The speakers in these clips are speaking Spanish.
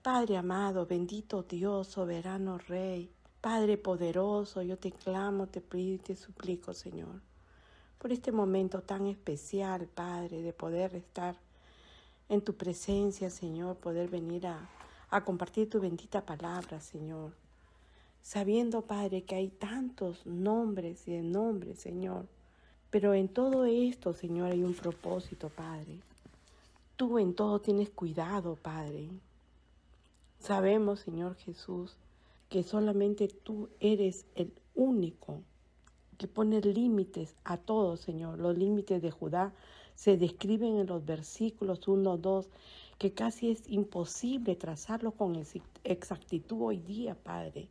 Padre amado, bendito Dios, soberano Rey, Padre poderoso, yo te clamo, te pido y te suplico, Señor, por este momento tan especial, Padre, de poder estar en tu presencia, Señor, poder venir a compartir tu bendita palabra, Señor, sabiendo, Padre, que hay tantos nombres y de nombres, Señor, pero en todo esto, Señor, hay un propósito, Padre. Tú en todo tienes cuidado, Padre. Sabemos, Señor Jesús, que solamente tú eres el único que pone límites a todo, Señor. Los límites de Judá se describen en los versículos 1, 2, que casi es imposible trazarlos con exactitud hoy día, Padre.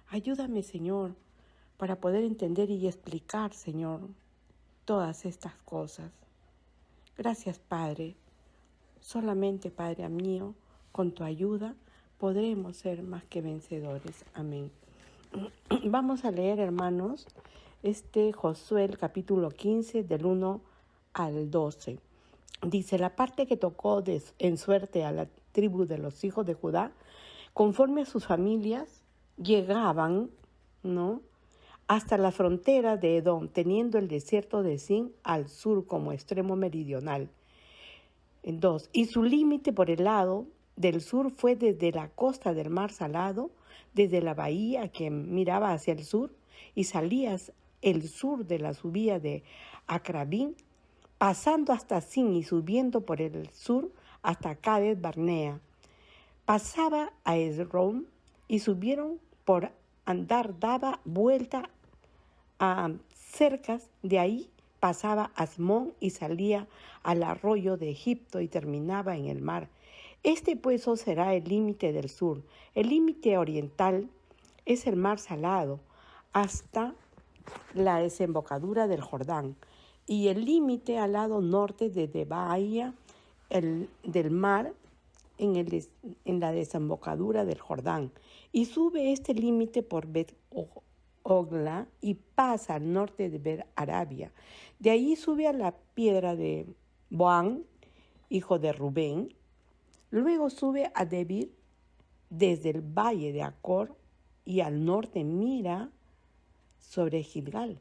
Ayúdame, Señor, para poder entender y explicar, Señor, todas estas cosas. Gracias, Padre. Solamente, Padre mío, con tu ayuda podremos ser más que vencedores. Amén. Vamos a leer, hermanos, Josué, el capítulo 15, del 1 al 12. Dice, la parte que tocó en suerte a la tribu de los hijos de Judá, conforme a sus familias, llegaban, ¿no?, hasta la frontera de Edom, teniendo el desierto de Zin al sur como extremo meridional. 2. Y su límite por el lado del sur fue desde la costa del mar Salado, desde la bahía que miraba hacia el sur, y salías el sur de la subida de Acrabín, pasando hasta Zin y subiendo por el sur hasta Cades Barnea. Pasaba a Esrón y subieron por Andar, daba vuelta a cercas, de ahí pasaba Asmón y salía al arroyo de Egipto y terminaba en el mar. Pues será el límite del sur. El límite oriental es el mar Salado hasta la desembocadura del Jordán, y el límite al lado norte desde bahía del mar en la desembocadura del Jordán, y sube este límite por Bet-Ogla y pasa al norte de Bet-Arabia. De ahí sube a la piedra de Boán, hijo de Rubén. Luego sube a Debir desde el valle de Acor y al norte mira sobre Gilgal,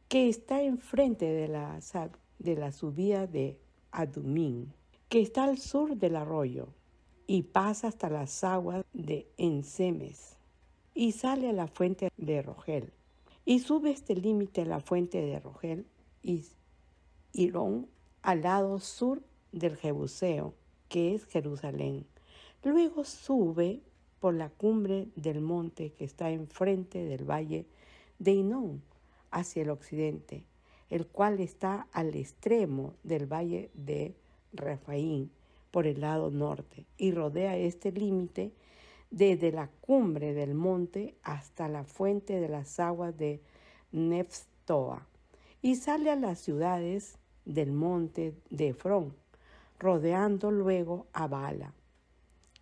que está enfrente de la subida de Adumín, que está al sur del arroyo, y pasa hasta las aguas de Ensemes, y sale a la fuente de Rogel, y sube este límite a la fuente de Rogel, y Irón al lado sur del Jebuseo, que es Jerusalén. Luego sube por la cumbre del monte que está enfrente del valle de Hinón, hacia el occidente, el cual está al extremo del valle de Refaín, por el lado norte, y rodea este límite desde la cumbre del monte hasta la fuente de las aguas de Neftoa, y sale a las ciudades del monte de Efrón, rodeando luego a Bala,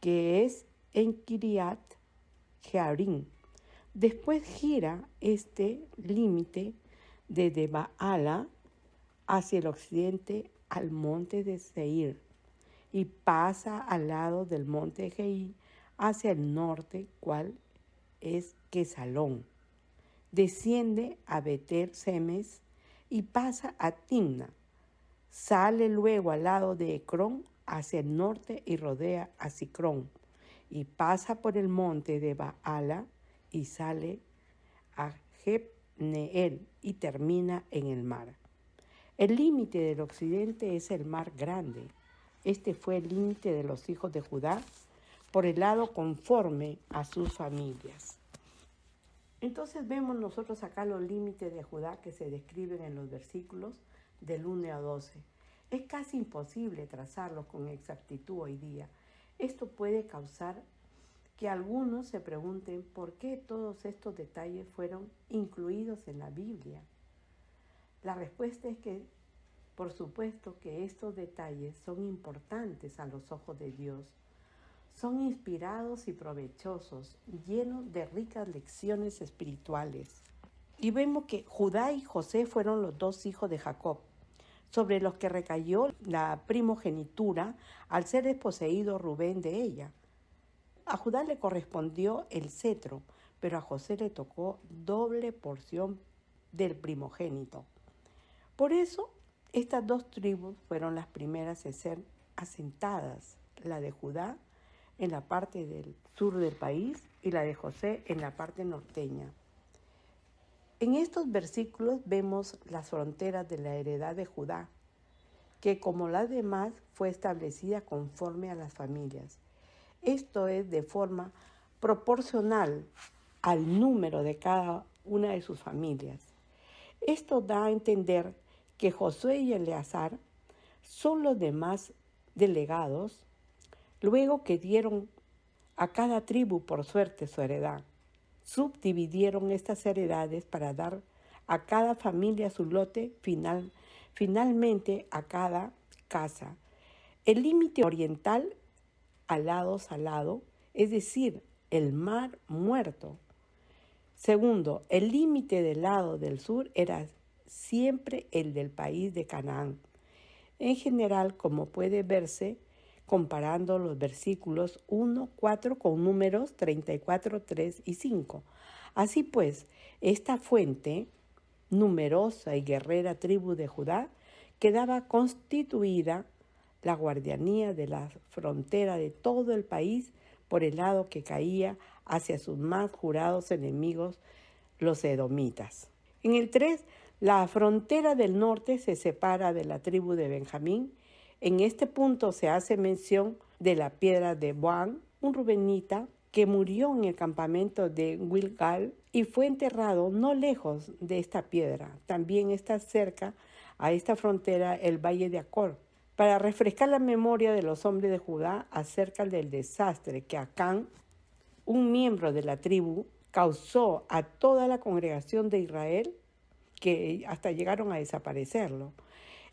que es en Kiriat Jearim. Después gira este límite desde Baala hacia el occidente al monte de Seir, y pasa al lado del monte Geir hacia el norte, cual es Quesalón. Desciende a Betel Semes y pasa a Timna. Sale luego al lado de Ecrón hacia el norte y rodea a Sicrón, y pasa por el monte de Baala y sale a Jebneel y termina en el mar. El límite del occidente es el mar Grande. Fue el límite de los hijos de Judá por el lado conforme a sus familias. Entonces vemos nosotros acá los límites de Judá que se describen en los versículos del 1 a 12. Es casi imposible trazarlos con exactitud hoy día. Esto puede causar que algunos se pregunten por qué todos estos detalles fueron incluidos en la Biblia. La respuesta es que, por supuesto, que estos detalles son importantes a los ojos de Dios. Son inspirados y provechosos, llenos de ricas lecciones espirituales. Y vemos que Judá y José fueron los dos hijos de Jacob, sobre los que recayó la primogenitura al ser desposeído Rubén de ella. A Judá le correspondió el cetro, pero a José le tocó doble porción del primogénito. Por eso, estas dos tribus fueron las primeras en ser asentadas, la de Judá en la parte del sur del país y la de José en la parte norteña. En estos versículos vemos las fronteras de la heredad de Judá, que como las demás fue establecida conforme a las familias. Esto es de forma proporcional al número de cada una de sus familias. Esto da a entender que Josué y Eleazar son los demás delegados, luego que dieron a cada tribu por suerte su heredad. Subdividieron estas heredades para dar a cada familia su lote finalmente a cada casa. El límite oriental al lado salado, es decir, el mar muerto. Segundo, el límite del lado del sur era siempre el del país de Canaán. En general, como puede verse comparando los versículos 1, 4 con números 34, 3 y 5. Así pues, esta fuente, numerosa y guerrera tribu de Judá, quedaba constituida la guardianía de la frontera de todo el país por el lado que caía hacia sus más jurados enemigos, los edomitas. En el 3, la frontera del norte se separa de la tribu de Benjamín. En este punto se hace mención de la piedra de Boán, un rubenita que murió en el campamento de Gilgal y fue enterrado no lejos de esta piedra. También está cerca a esta frontera el valle de Acor, para refrescar la memoria de los hombres de Judá acerca del desastre que Acán, un miembro de la tribu, causó a toda la congregación de Israel, que hasta llegaron a desaparecerlo.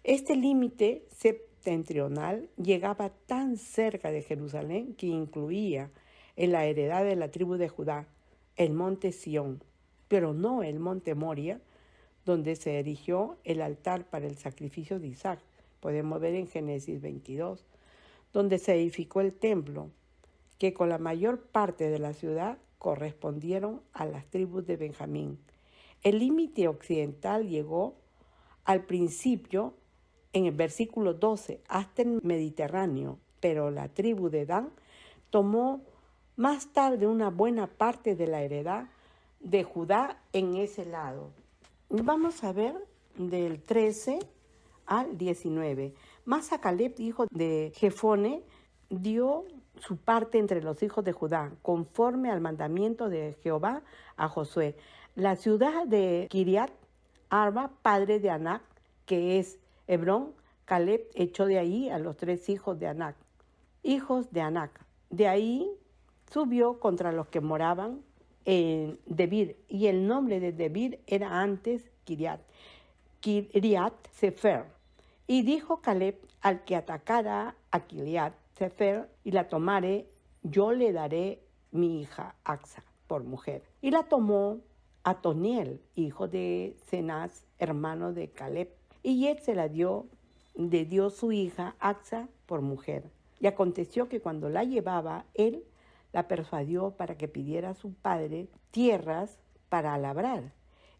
Este límite septentrional llegaba tan cerca de Jerusalén que incluía en la heredad de la tribu de Judá el monte Sión, pero no el monte Moria, donde se erigió el altar para el sacrificio de Isaac. Podemos ver en Génesis 22, donde se edificó el templo, que con la mayor parte de la ciudad correspondieron a las tribus de Benjamín. El límite occidental llegó al principio en el versículo 12 hasta el Mediterráneo, pero la tribu de Dan tomó más tarde una buena parte de la heredad de Judá en ese lado. Vamos a ver del 13 al 19. Mas a Caleb, hijo de Jefone, dio su parte entre los hijos de Judá, conforme al mandamiento de Jehová a Josué. La ciudad de Kiriat Arba, padre de Anac, que es Hebrón, Caleb echó de ahí a los 3 hijos de Anac. De ahí subió contra los que moraban en Debir, y el nombre de Debir era antes Kiriat Sefer. Y dijo Caleb: al que atacara a Kiriat Sefer y la tomare, yo le daré mi hija Axa por mujer. Y la tomó Atoniel, hijo de Cenaz, hermano de Caleb, y él se la dio su hija Axa por mujer. Y aconteció que cuando la llevaba, él la persuadió para que pidiera a su padre tierras para labrar.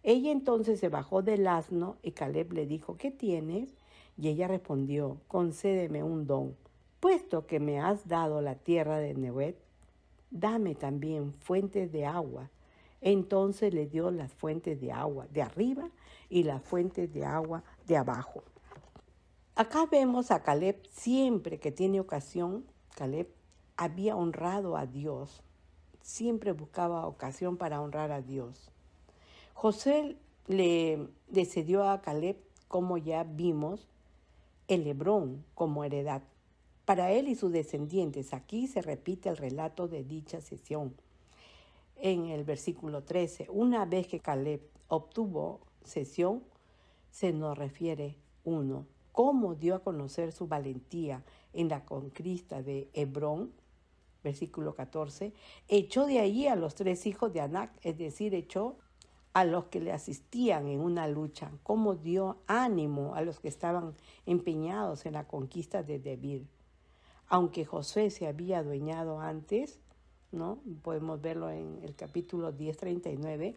Ella entonces se bajó del asno y Caleb le dijo: ¿qué tienes? Y ella respondió: concédeme un don. Puesto que me has dado la tierra de Neguet, dame también fuentes de agua. Entonces le dio las fuentes de agua de arriba y las fuentes de agua de abajo. Acá vemos a Caleb, siempre que tiene ocasión. Caleb había honrado a Dios, siempre buscaba ocasión para honrar a Dios. José le cedió a Caleb, como ya vimos, el Hebrón como heredad para él y sus descendientes. Aquí se repite el relato de dicha cesión. En el versículo 13, una vez que Caleb obtuvo cesión, se nos refiere cómo dio a conocer su valentía en la conquista de Hebrón. Versículo 14, echó de allí a los 3 hijos de Anac, es decir, echó a los que le asistían en una lucha, cómo dio ánimo a los que estaban empeñados en la conquista de Debir. Aunque Josué se había adueñado antes ¿no? Podemos verlo en el capítulo 10:39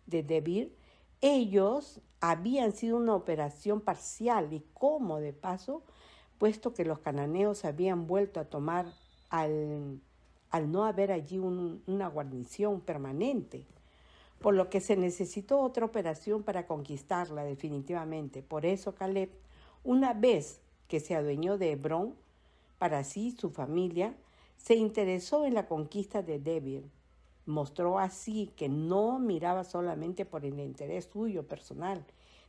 de Debir. Ellos habían sido una operación parcial y como de paso, puesto que los cananeos habían vuelto a tomar al no haber allí una guarnición permanente, por lo que se necesitó otra operación para conquistarla definitivamente. Por eso Caleb, una vez que se adueñó de Hebrón, para sí y su familia, se interesó en la conquista de Debir. Mostró así que no miraba solamente por el interés suyo personal,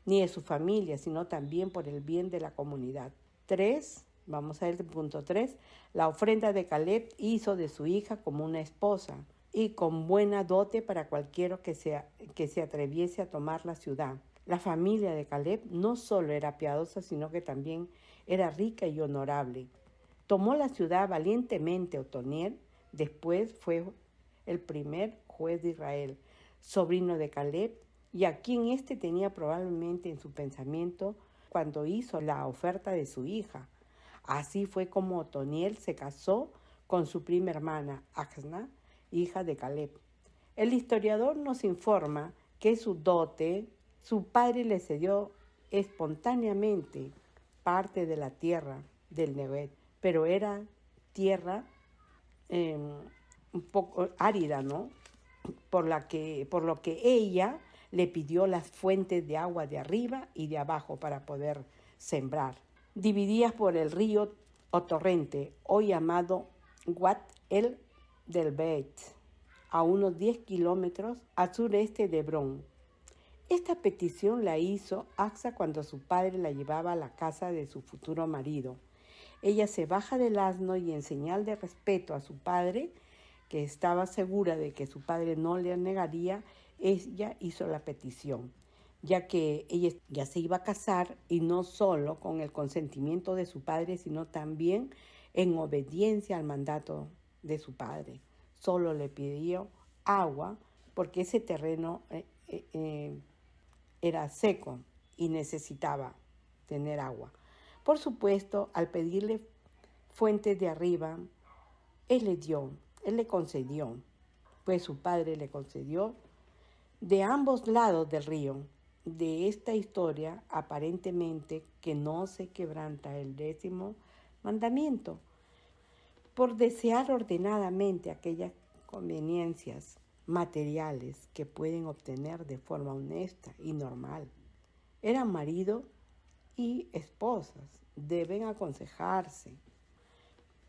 ni de su familia, sino también por el bien de la comunidad. 3. Vamos a ver el punto 3. La ofrenda de Caleb hizo de su hija como una esposa y con buena dote para cualquiera que se atreviese a tomar la ciudad. La familia de Caleb no solo era piadosa, sino que también era rica y honorable. Tomó la ciudad valientemente Otoniel, después fue el primer juez de Israel, sobrino de Caleb, y a quien éste tenía probablemente en su pensamiento cuando hizo la oferta de su hija. Así fue como Otoniel se casó con su prima hermana, Axna, hija de Caleb. El historiador nos informa que su dote, su padre le cedió espontáneamente parte de la tierra del Negev, pero era tierra un poco árida, ¿no? Por lo que ella le pidió las fuentes de agua de arriba y de abajo para poder sembrar, divididas por el río o torrente, hoy llamado Wat el del Beit, a unos 10 kilómetros al sureste de Hebrón. Esta petición la hizo Axa cuando su padre la llevaba a la casa de su futuro marido. Ella se baja del asno y en señal de respeto a su padre, que estaba segura de que su padre no le negaría, ella hizo la petición, ya que ella ya se iba a casar y no solo con el consentimiento de su padre, sino también en obediencia al mandato de su padre. Solo le pidió agua porque ese terreno era seco y necesitaba tener agua. Por supuesto, al pedirle fuentes de arriba, él le concedió, pues su padre le concedió de ambos lados del río. De esta historia, aparentemente que no se quebranta el 10º mandamiento, por desear ordenadamente aquellas conveniencias materiales que pueden obtener de forma honesta y normal. Eran marido y esposas, deben aconsejarse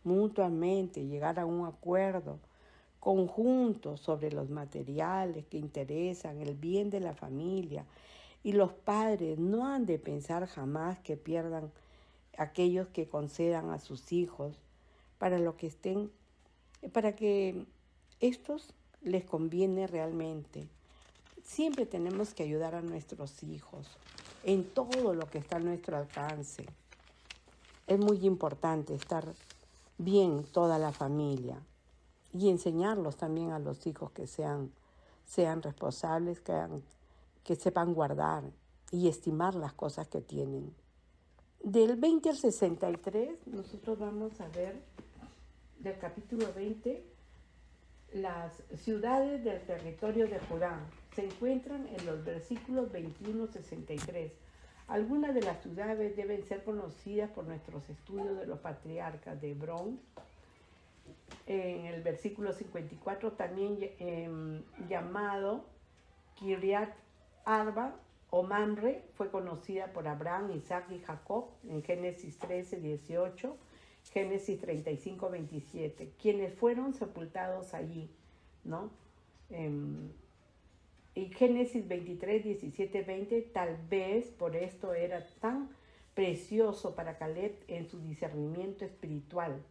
mutuamente, llegar a un acuerdo conjunto sobre los materiales que interesan el bien de la familia, y los padres no han de pensar jamás que pierdan aquellos que concedan a sus hijos para que estos les conviene realmente. Siempre tenemos que ayudar a nuestros hijos en todo lo que está a nuestro alcance. Es muy importante estar bien toda la familia y enseñarlos también a los hijos que sean responsables, que sepan guardar y estimar las cosas que tienen. Del 20 al 63, nosotros vamos a ver del capítulo 20 las ciudades del territorio de Judá. Se encuentran en los versículos 21-63. Algunas de las ciudades deben ser conocidas por nuestros estudios de los patriarcas de Hebrón. En el versículo 54 también llamado Kiriat Arba o Mamre, fue conocida por Abraham, Isaac y Jacob en Génesis 13:18, Génesis 35:27, quienes fueron sepultados allí, ¿no? Y Génesis 23:17-20, tal vez por esto era tan precioso para Caleb en su discernimiento espiritual.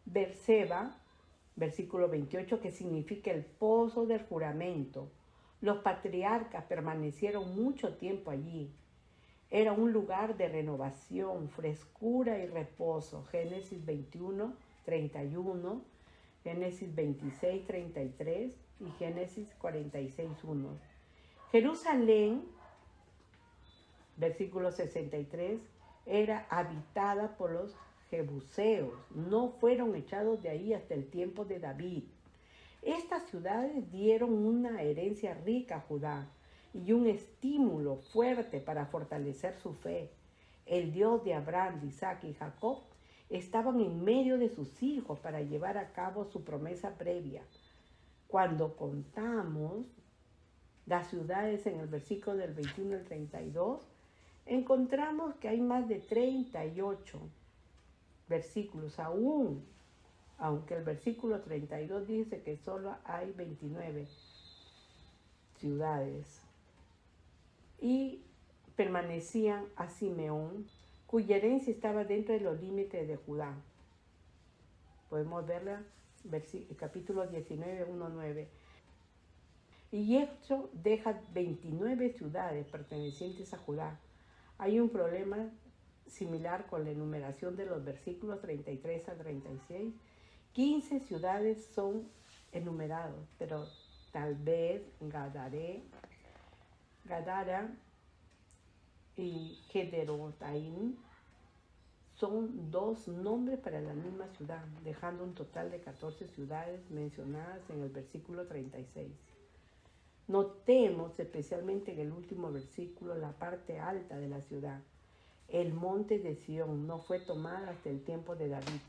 Berseba, versículo 28, que significa el pozo del juramento. Los patriarcas permanecieron mucho tiempo allí. Era un lugar de renovación, frescura y reposo. Génesis 21:31, Génesis 26:33 y Génesis 46:1. Jerusalén, versículo 63, era habitada por los jebuseos. No fueron echados de ahí hasta el tiempo de David. Estas ciudades dieron una herencia rica a Judá y un estímulo fuerte para fortalecer su fe. El Dios de Abraham, de Isaac y Jacob estaban en medio de sus hijos para llevar a cabo su promesa previa. Cuando contamos las ciudades en el versículo del 21 al 32, encontramos que hay más de 38 versículos aún, aunque el versículo 32 dice que solo hay 29 ciudades. Y permanecían a Simeón, cuya herencia estaba dentro de los límites de Judá. Podemos verla, capítulo 19, 1-9. Y esto deja 29 ciudades pertenecientes a Judá. Hay un problema similar con la enumeración de los versículos 33 a 36. 15 ciudades son enumerados, pero tal vez Gadara y Gederotaim son dos nombres para la misma ciudad, dejando un total de 14 ciudades mencionadas en el versículo 36. Notemos especialmente en el último versículo la parte alta de la ciudad. El monte de Sión no fue tomada hasta el tiempo de David.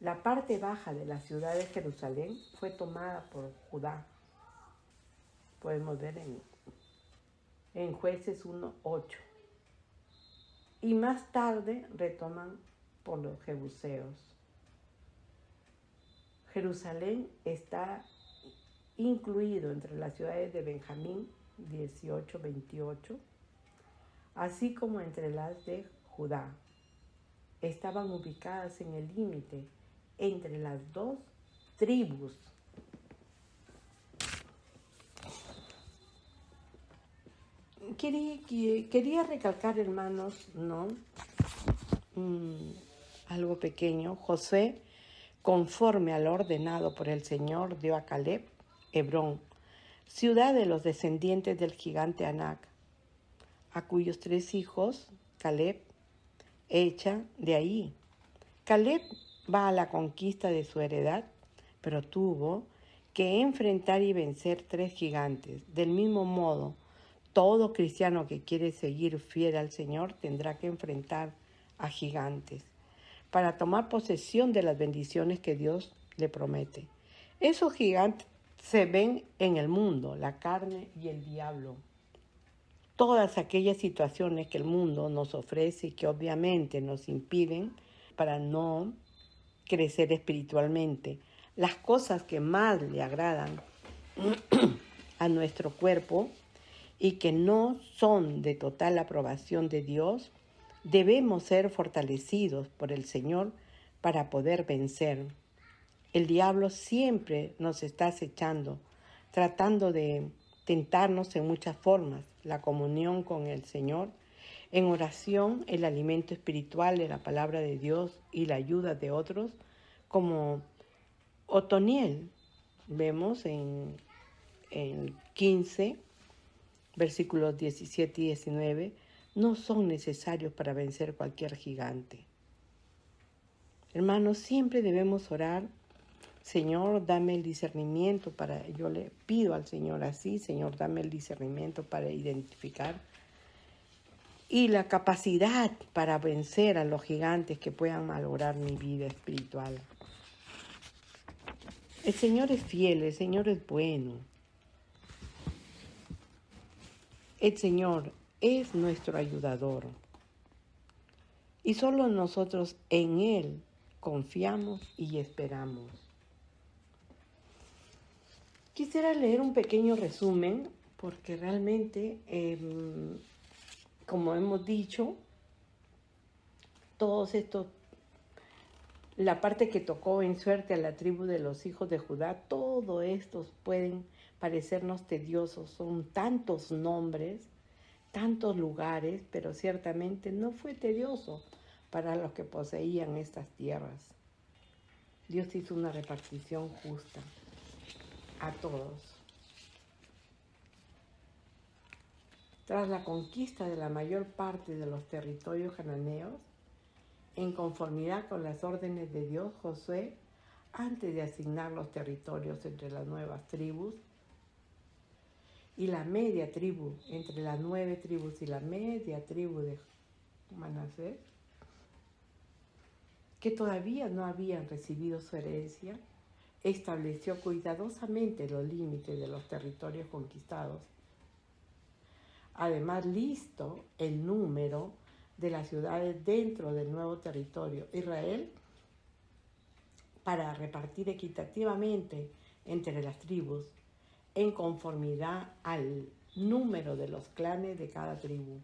La parte baja de la ciudad de Jerusalén fue tomada por Judá. Podemos ver en Jueces 1:8. Y más tarde retoman por los jebuseos. Jerusalén está incluido entre las ciudades de Benjamín 18-28, así como entre las de Judá. Estaban ubicadas en el límite entre las dos tribus. Quería recalcar, hermanos, ¿no? Algo pequeño. Josué, conforme al ordenado por el Señor, dio a Caleb Hebrón, ciudad de los descendientes del gigante Anac, a cuyos 3 hijos, Caleb, echa de ahí. Caleb va a la conquista de su heredad, pero tuvo que enfrentar y vencer 3 gigantes. Del mismo modo, todo cristiano que quiere seguir fiel al Señor tendrá que enfrentar a gigantes para tomar posesión de las bendiciones que Dios le promete. Esos gigantes se ven en el mundo, la carne y el diablo. Todas aquellas situaciones que el mundo nos ofrece y que obviamente nos impiden para no crecer espiritualmente. Las cosas que más le agradan a nuestro cuerpo y que no son de total aprobación de Dios, debemos ser fortalecidos por el Señor para poder vencer. El diablo siempre nos está acechando, tratando de tentarnos en muchas formas. La comunión con el Señor, en oración, el alimento espiritual de la palabra de Dios y la ayuda de otros, como Otoniel, vemos en 15, versículos 17 y 19, no son necesarios para vencer cualquier gigante. Hermanos, siempre debemos orar: Señor, dame el discernimiento para... Yo le pido al Señor así: Señor, dame el discernimiento para identificar y la capacidad para vencer a los gigantes que puedan malograr mi vida espiritual. El Señor es fiel, el Señor es bueno. El Señor es nuestro ayudador. Y solo nosotros en Él confiamos y esperamos. Quisiera leer un pequeño resumen, porque realmente, como hemos dicho, todos estos, la parte que tocó en suerte a la tribu de los hijos de Judá, todos estos pueden parecernos tediosos. Son tantos nombres, tantos lugares, pero ciertamente no fue tedioso para los que poseían estas tierras. Dios hizo una repartición justa a todos. Tras la conquista de la mayor parte de los territorios cananeos, en conformidad con las órdenes de Dios, Josué antes de asignar los territorios entre las nuevas tribus y la media tribu, entre las 9 tribus y la media tribu de Manasés, que todavía no habían recibido su herencia, estableció cuidadosamente los límites de los territorios conquistados. Además, listo el número de las ciudades dentro del nuevo territorio Israel para repartir equitativamente entre las tribus en conformidad al número de los clanes de cada tribu.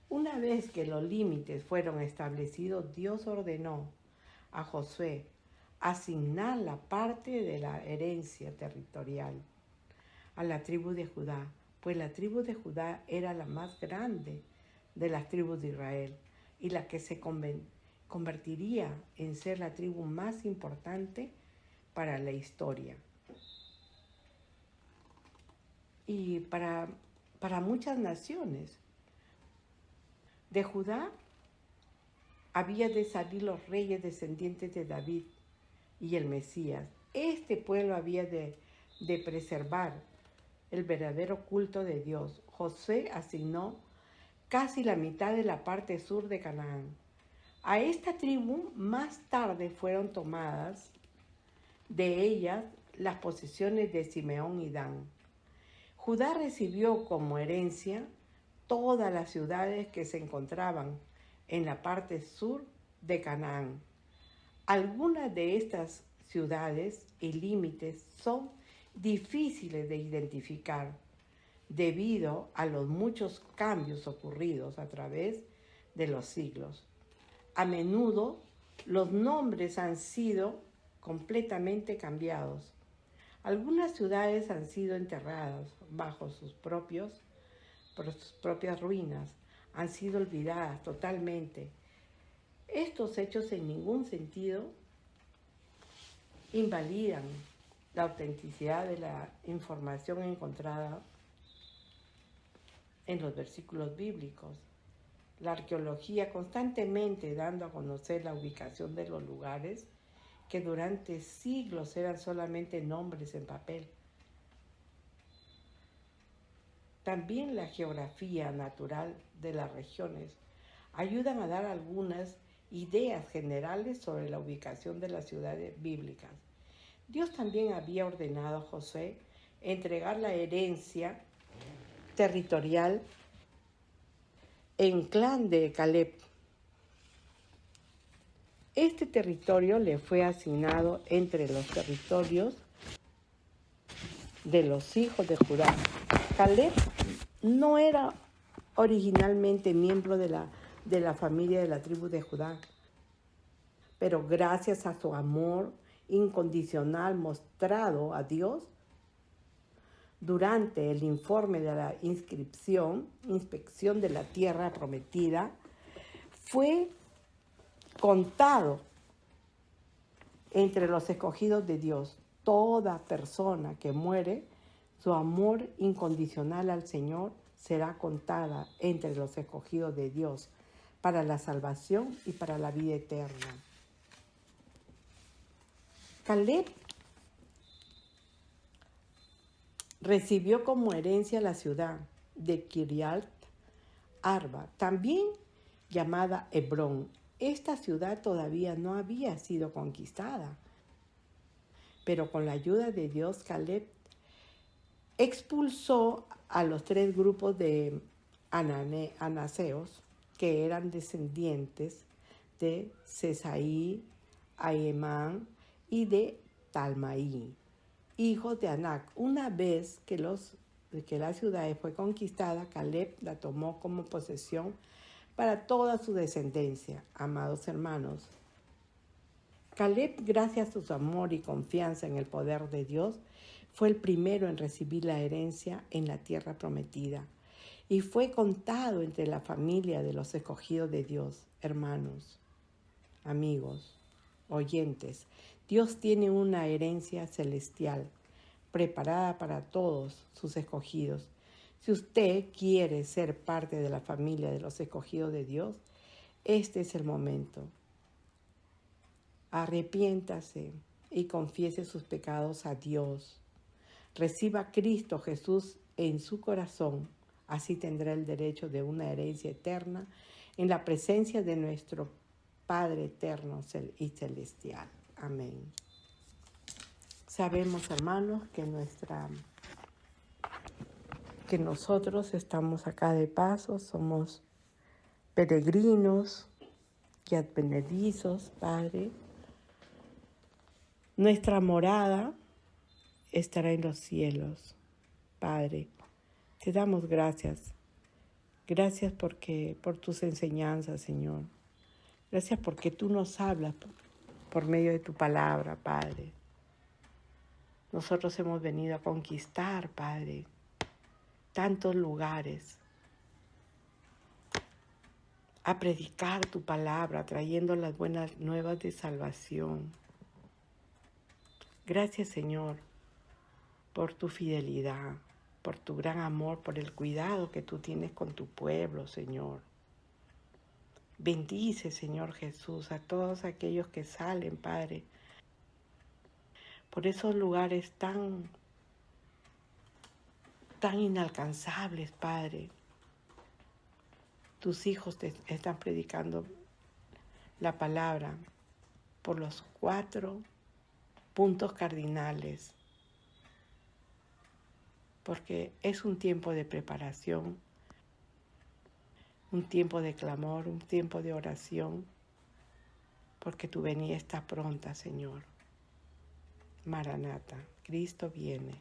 Una vez que los límites fueron establecidos, Dios ordenó a Josué asignar la parte de la herencia territorial a la tribu de Judá, pues la tribu de Judá era la más grande de las tribus de Israel y la que se convertiría en ser la tribu más importante para la historia. Y para muchas naciones. De Judá había de salir los reyes descendientes de David y el Mesías. Este pueblo había de preservar el verdadero culto de Dios. Josué asignó casi la mitad de la parte sur de Canaán. A esta tribu más tarde fueron tomadas de ellas las posesiones de Simeón y Dan. Judá recibió como herencia todas las ciudades que se encontraban en la parte sur de Canaán. Algunas de estas ciudades y límites son difíciles de identificar debido a los muchos cambios ocurridos a través de los siglos. A menudo los nombres han sido completamente cambiados. Algunas ciudades han sido enterradas bajo sus propias ruinas, han sido olvidadas totalmente. Estos hechos en ningún sentido invalidan la autenticidad de la información encontrada en los versículos bíblicos. La arqueología constantemente dando a conocer la ubicación de los lugares que durante siglos eran solamente nombres en papel. También la geografía natural de las regiones ayudan a dar algunas ideas generales sobre la ubicación de las ciudades bíblicas. Dios también había ordenado a Josué entregar la herencia territorial en clan de Caleb. Este territorio le fue asignado entre los territorios de los hijos de Judá. Caleb no era originalmente miembro de la familia de la tribu de Judá, pero gracias a su amor incondicional mostrado a Dios durante el informe de la inspección de la tierra prometida, fue contado entre los escogidos de Dios. Toda persona que muere, su amor incondicional al Señor será contada entre los escogidos de Dios para la salvación y para la vida eterna. Caleb recibió como herencia la ciudad de Kiriat Arba, también llamada Hebrón. Esta ciudad todavía no había sido conquistada, pero con la ayuda de Dios, Caleb expulsó a los 3 grupos de anaseos que eran descendientes de Sesaí, Ahimán y de Talmaí, hijos de Anac. Una vez que la ciudad fue conquistada, Caleb la tomó como posesión para toda su descendencia. Amados hermanos, Caleb, gracias a su amor y confianza en el poder de Dios, fue el primero en recibir la herencia en la tierra prometida y fue contado entre la familia de los escogidos de Dios. Hermanos, amigos, oyentes, Dios tiene una herencia celestial preparada para todos sus escogidos. Si usted quiere ser parte de la familia de los escogidos de Dios, este es el momento. arrepiéntase y confiese sus pecados a Dios. Reciba a Cristo Jesús en su corazón, así tendrá el derecho de una herencia eterna en la presencia de nuestro Padre eterno y celestial. Amén. Sabemos, hermanos, que nosotros estamos acá de paso, somos peregrinos y advenedizos, Padre. Nuestra morada estará en los cielos, Padre. Te damos gracias. Gracias por tus enseñanzas, Señor. Gracias porque tú nos hablas por medio de tu palabra, Padre. Nosotros hemos venido a conquistar, Padre, tantos lugares, a predicar tu palabra, trayendo las buenas nuevas de salvación. Gracias, Señor, por tu fidelidad, por tu gran amor, por el cuidado que tú tienes con tu pueblo, Señor. Bendice, Señor Jesús, a todos aquellos que salen, Padre, por esos lugares tan inalcanzables, Padre. Tus hijos te están predicando la palabra por los 4 puntos cardinales, porque es un tiempo de preparación, un tiempo de clamor, un tiempo de oración, porque tu venida está pronta, Señor. Maranata, Cristo viene.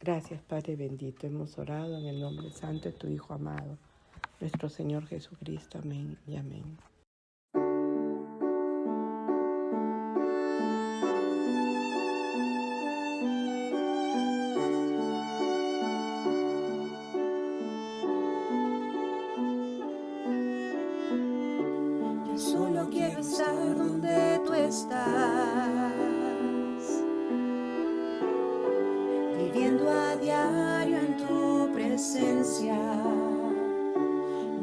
Gracias, Padre bendito. Hemos orado en el nombre santo de tu Hijo amado, nuestro Señor Jesucristo. Amén y amén. Yo solo quiero estar donde tú estás, viviendo a diario en tu presencia.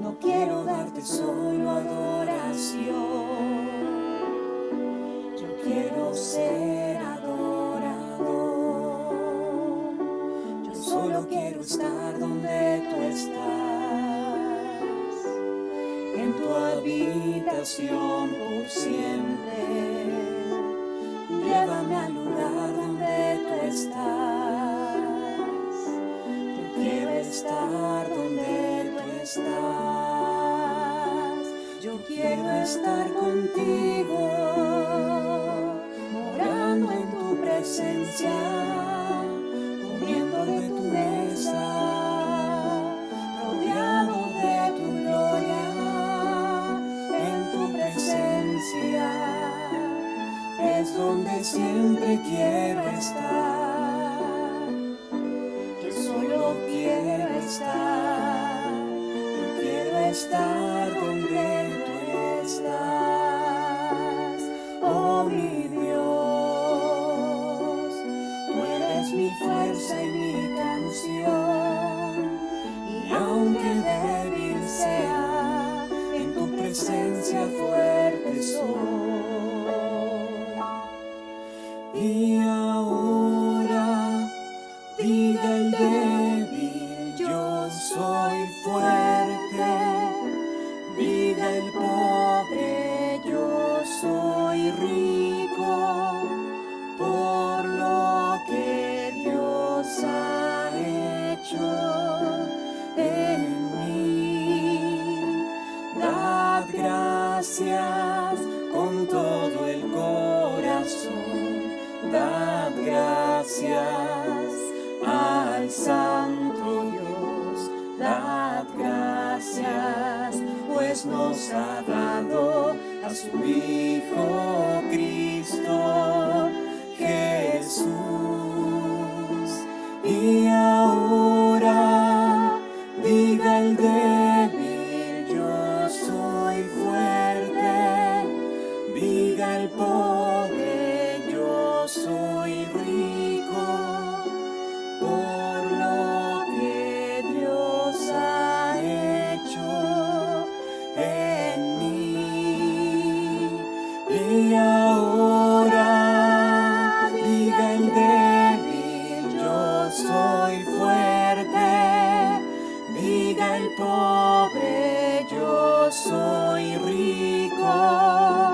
No quiero darte solo adoración, yo quiero ser adorador. Yo solo quiero estar donde tú estás, en tu habitación por siempre. Llévame al lugar donde tú estás. Yo quiero estar donde tú estás. Yo quiero estar contigo, morando en tu presencia, comiendo de tu mesa, rodeado de tu gloria. En tu presencia es donde siempre quiero estar. Yo solo quiero estar, yo quiero estar donde tú estás. Oh mi Dios, tú eres mi fuerza y mi canción, y aunque débil sea, en tu presencia fuerte soy. Y ahora diga el débil, yo soy fuerte. Diga el pobre, yo soy rico, por lo que Dios ha hecho en mí. Dad gracias con todo el corazón, dad gracias al Santo Dios, dad gracias, pues nos ha dado a su Hijo Cristo Jesús. Y ahora diga el débil, yo soy fuerte. Diga el pobre, yo soy rico, por lo que Dios ha hecho en mí. Y ahora diga el débil, yo soy fuerte. Diga el pobre, yo soy rico.